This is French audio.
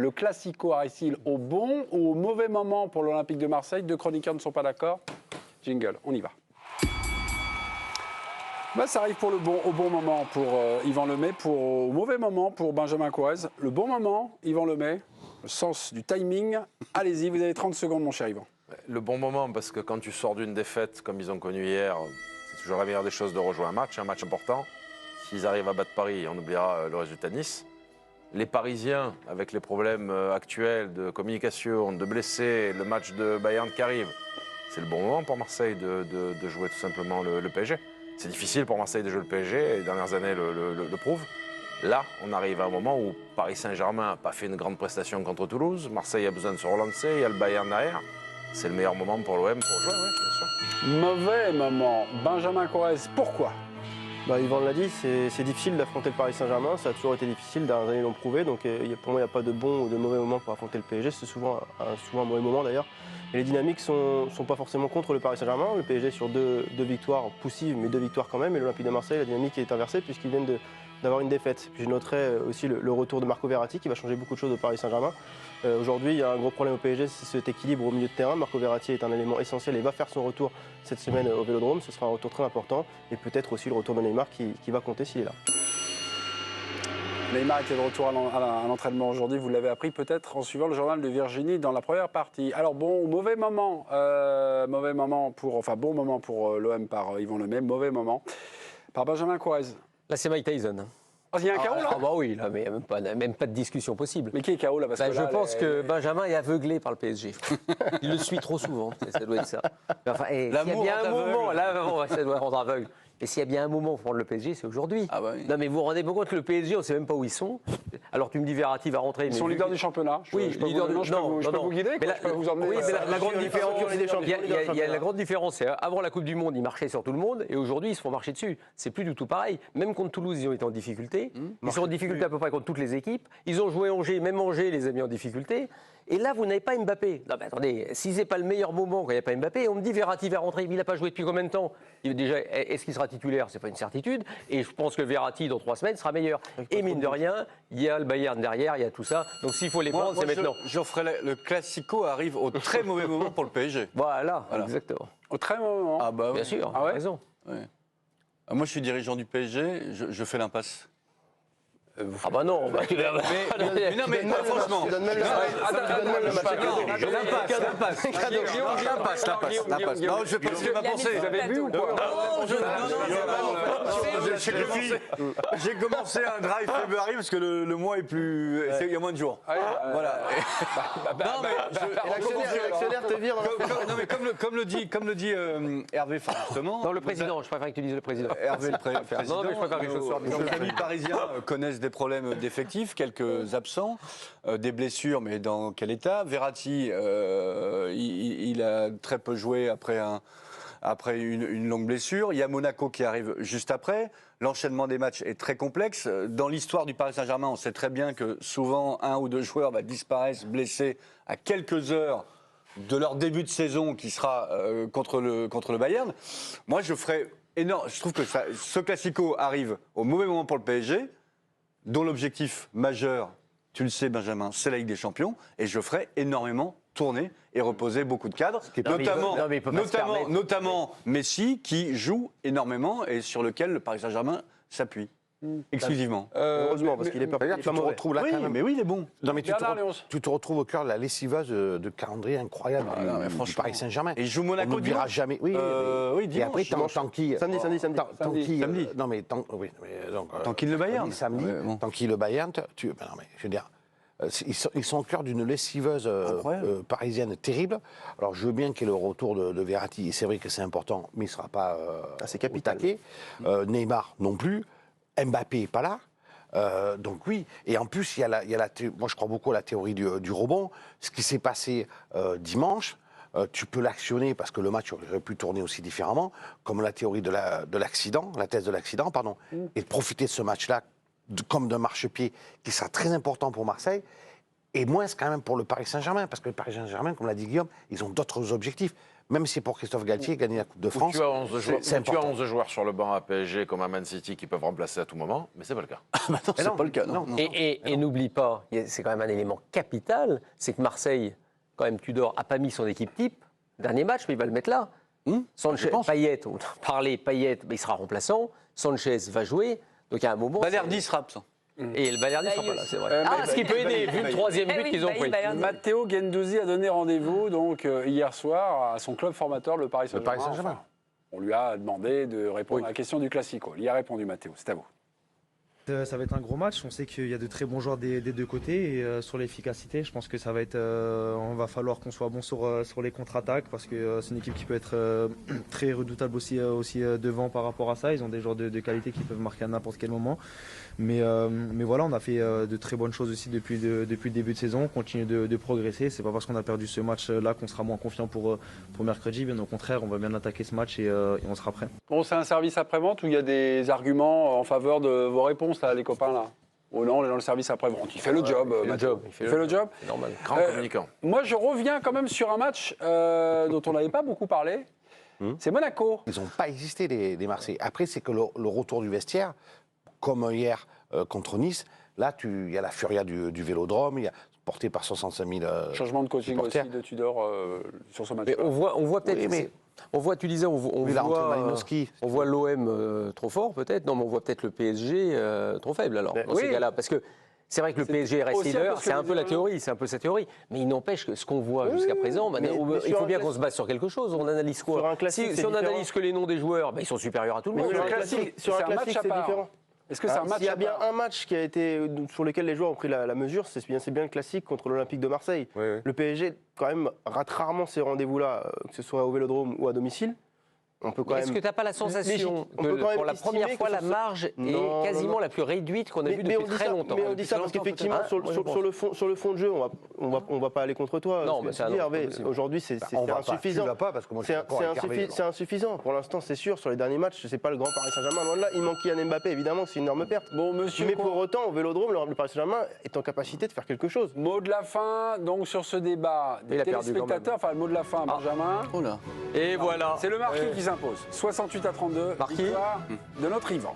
Le Classico arrive-t-il au bon ou au mauvais moment pour l'Olympique de Marseille? Deux chroniqueurs ne sont pas d'accord. Jingle, on y va. Bah, ça arrive pour au bon moment pour Yvan Lemay, au mauvais moment pour Benjamin Couez. Le bon moment, Yvan Lemay, le sens du timing. Allez-y, vous avez 30 secondes, mon cher Yvan. Le bon moment, parce que quand tu sors d'une défaite comme ils ont connu hier, c'est toujours la meilleure des choses de rejouer un match important. S'ils arrivent à battre Paris, on oubliera le résultat de Nice. Les Parisiens, avec les problèmes actuels de communication, de blessés, le match de Bayern qui arrive, c'est le bon moment pour Marseille de jouer tout simplement le PSG. C'est difficile pour Marseille de jouer le PSG, les dernières années le prouvent. Là, on arrive à un moment où Paris Saint-Germain n'a pas fait une grande prestation contre Toulouse, Marseille a besoin de se relancer, il y a le Bayern derrière. C'est le meilleur moment pour l'OM pour jouer, oui, bien sûr. Mauvais moment, Benjamin Couez, pourquoi? Yvan l'a dit, c'est difficile d'affronter le Paris Saint-Germain, ça a toujours été difficile, dernières années l'ont prouvé, donc pour moi il n'y a pas de bon ou de mauvais moment pour affronter le PSG, c'est souvent un mauvais moment d'ailleurs. Et les dynamiques ne sont pas forcément contre le Paris Saint-Germain, le PSG sur deux victoires poussives, mais 2 victoires quand même, et l'Olympique de Marseille, la dynamique est inversée puisqu'ils viennent d'avoir une défaite. Puis je noterai aussi le retour de Marco Verratti qui va changer beaucoup de choses au Paris Saint-Germain. Aujourd'hui, il y a un gros problème au PSG, c'est cet équilibre au milieu de terrain. Marco Verratti est un élément essentiel et va faire son retour cette semaine au Vélodrome. Ce sera un retour très important et peut-être aussi le retour de Neymar qui va compter s'il est là. Neymar était de retour à l'entraînement aujourd'hui, vous l'avez appris peut-être en suivant le journal de Virginie dans la première partie. Alors bon, mauvais moment pour l'OM par Yvan Lemay, mauvais moment par Benjamin Couez. Là, c'est Mike Tyson. Oh, il y a un KO là? Ah bah oui, là, mais même pas de discussion possible. Mais qui est KO là? Parce que je pense que Benjamin est aveuglé par le PSG. Il le suit trop souvent, ça doit être ça. Enfin, s'il y a bien un moment, là, ça doit rendre aveugle. Et s'il y a bien un moment pour prendre le PSG, c'est aujourd'hui. Ah bah oui. Non mais vous vous rendez pas compte que le PSG, on ne sait même pas où ils sont. Alors tu me dis Verratti va rentrer. Ils sont leaders du championnat. Oui, leader du championnat. Je peux vous guider, je peux vous emmener. Oui, mais la grande différence, il y a la grande différence, c'est avant la Coupe du Monde, ils marchaient sur tout le monde, et aujourd'hui ils se font marcher dessus. C'est plus du tout pareil. Même contre Toulouse, ils ont été en difficulté. Ils sont en difficulté à peu près contre toutes les équipes. Ils ont joué Angers, même Angers les a mis en difficulté. Et là, vous n'avez pas Mbappé. Non, mais attendez, si c'est pas le meilleur moment quand il n'y a pas Mbappé, on me dit Verratti va rentrer, il n'a pas joué depuis combien de temps? Déjà, est-ce qu'il sera titulaire? C'est pas une certitude. Et je pense que Verratti, dans 3 semaines, sera meilleur. Et mine de rien, il y a le Bayern derrière, il y a tout ça. Donc s'il faut les prendre, c'est maintenant. Le Classico arrive au très mauvais moment pour le PSG. Voilà, exactement. Au très mauvais moment. Ah bah bien oui. sûr, ah ouais, raison. Ouais. Moi, je suis dirigeant du PSG, je fais l'impasse. Ah bah non, mais non, mais franchement. L'impasse. Non, je vais pas penser. Vous avez vu ou quoi? J'ai commencé un dry February parce que le mois est plus. Il y a moins de jours. Voilà. Non, mais L'actionnaire te vire non, mais comme le dit Hervé, justement. Non, le président, je préfère que tu dises le président. Hervé, le président. Non, mais je préfère que ce soit nos amis parisiens connaissent des problèmes d'effectifs, quelques absents, des blessures, mais dans quel état? Verratti, il a très peu joué après une longue blessure. Il y a Monaco qui arrive juste après. L'enchaînement des matchs est très complexe. Dans l'histoire du Paris Saint-Germain, on sait très bien que souvent, 1 ou 2 joueurs disparaissent blessés à quelques heures de leur début de saison qui sera contre le Bayern. Moi, je ferais énorme. Je trouve que ce Classico arrive au mauvais moment pour le PSG, dont l'objectif majeur, tu le sais Benjamin, c'est la Ligue des Champions, et je ferai énormément tourner et reposer beaucoup de cadres, notamment Messi, qui joue énormément et sur lequel le Paris Saint-Germain s'appuie. Exclusivement. Heureusement, parce qu'il est pas mauvais. Mais oui, il est bon. Non, mais tu te retrouves au cœur de la lessiveuse de calendrier incroyable du Paris Saint-Germain. Et il joue Monaco. On n'oubliera jamais. Oui, et après, Tanguy. Samedi. Non, mais Tanguy le Bayern. Samedi, Tanguy le Bayern. Je veux dire, ils sont au cœur d'une lessiveuse parisienne terrible. Alors, je veux bien qu'il y ait le retour de Verratti, et c'est vrai que c'est important, mais il ne sera pas c'est capital. Neymar non plus. Mbappé n'est pas là. Donc oui, et en plus, moi je crois beaucoup à la théorie du rebond. Ce qui s'est passé dimanche, tu peux l'actionner parce que le match aurait pu tourner aussi différemment, comme la théorie de l'accident, la thèse de l'accident, pardon, et de profiter de ce match-là comme d'un marchepied qui sera très important pour Marseille. Et moins quand même pour le Paris Saint-Germain, parce que le Paris Saint-Germain, comme l'a dit Guillaume, ils ont d'autres objectifs. Même si pour Christophe Galtier, gagner la Coupe de France, Tu as 11 joueurs, c'est important. 11 joueurs sur le banc à PSG comme à Man City qui peuvent remplacer à tout moment, mais c'est pas le cas. Non, c'est non, pas le cas. Non. Et n'oublie pas, c'est quand même un élément capital, c'est que Marseille, quand même, Tudor n'a pas mis son équipe type. Dernier match, mais il va le mettre là. Sanchez, Payet, on en parlait, Payet, il sera remplaçant. Sanchez va jouer. Donc à un moment. Balerdi sera absent. Et le Balerdi ne sera pas là, c'est vrai. Ce qui peut aider, vu le 3e but qu'ils ont pris. Matteo Guendouzi a donné rendez-vous donc hier soir à son club formateur, le Paris Saint-Germain. Paris Saint-Germain. Enfin, on lui a demandé de répondre à la question du Classico. Il y a répondu, Matteo. C'est à vous. Ça va être un gros match. On sait qu'il y a de très bons joueurs des deux côtés. Et sur l'efficacité, je pense que ça va être. On va falloir qu'on soit bon sur les contre-attaques parce que c'est une équipe qui peut être très redoutable aussi devant par rapport à ça. Ils ont des joueurs de qualité qui peuvent marquer à n'importe quel moment. Mais voilà, on a fait de très bonnes choses aussi depuis le début de saison. On continue de progresser. C'est pas parce qu'on a perdu ce match-là qu'on sera moins confiant pour mercredi. Bien au contraire, on va bien attaquer ce match et on sera prêt. Bon, c'est un service après-vente où il y a des arguments en faveur de vos réponses, là, les copains, là. Oh non, on est dans le service après-vente. Il fait le job, Matteo. Il fait le job. C'est normal. Grand communicant. Moi, je reviens quand même sur un match dont on n'avait pas beaucoup parlé. C'est Monaco. Ils n'ont pas existé, les Marseillais. Après, c'est que le retour du vestiaire, comme hier contre Nice, là, il y a la furia du Vélodrome, il y a porté par 65 000 Changement de coaching supporters. aussi de Tudor sur ce match. Mais on voit peut-être. Oui, mais- On voit, tu disais, Oui, la rentrée de Malinowski. on voit l'OM trop fort peut-être. Non, mais on voit peut-être le PSG trop faible alors dans ces oui. cas-là, parce que. C'est vrai que le PSG reste aussi un peu leader, ce que c'est un disait peu la Jean. théorie, c'est un peu sa théorie. Mais il n'empêche que ce qu'on voit jusqu'à présent, mais il sur faut un bien qu'on classique- se base sur quelque chose. On analyse quoi Sur un classique, Si c'est on différent. analyse que les noms des joueurs, ils sont supérieurs à tout le Mais monde. sur Sur un classique, classique, c'est un match à c'est part. différent. Est-ce que c'est un match S'il y a à bien part un match qui a été, sur lequel les joueurs ont pris la mesure, c'est bien le classique contre l'Olympique de Marseille. Oui, oui. Le PSG, quand même, rate rarement ces rendez-vous-là, que ce soit au Vélodrome ou à domicile. On peut quand Est-ce même. que tu n'as pas la sensation On peut que quand même pour la estimer première fois, que la ce- marge Non, est quasiment non. la plus réduite qu'on a vue Mais depuis très longtemps. Mais on dit ça parce qu'effectivement, Hein, moi, je pense. sur le fond de jeu, on va pas aller contre toi. Non, Ce que mais tu ça, dis, non, Hervé, c'est pas possible. aujourd'hui, c'est On va pas, insuffisant. tu vas pas, parce que moi, je suis d'accord avec Hervé. C'est insuffisant. Pour l'instant, c'est sûr. Sur les derniers matchs, c'est pas le grand Paris Saint-Germain. Loin de là, il manque Kylian Mbappé, évidemment, c'est une énorme perte. Bon, monsieur. Mais pour autant, au Vélodrome, le Paris Saint-Germain est en capacité de faire quelque chose. Mot de la fin, donc sur ce débat des Il a perdu quand téléspectateurs, enfin le mot de la fin, Benjamin. Oh là. Et voilà. C'est le marquis qui s'impose. 68 à 32, Marquis. victoire de notre Yvan.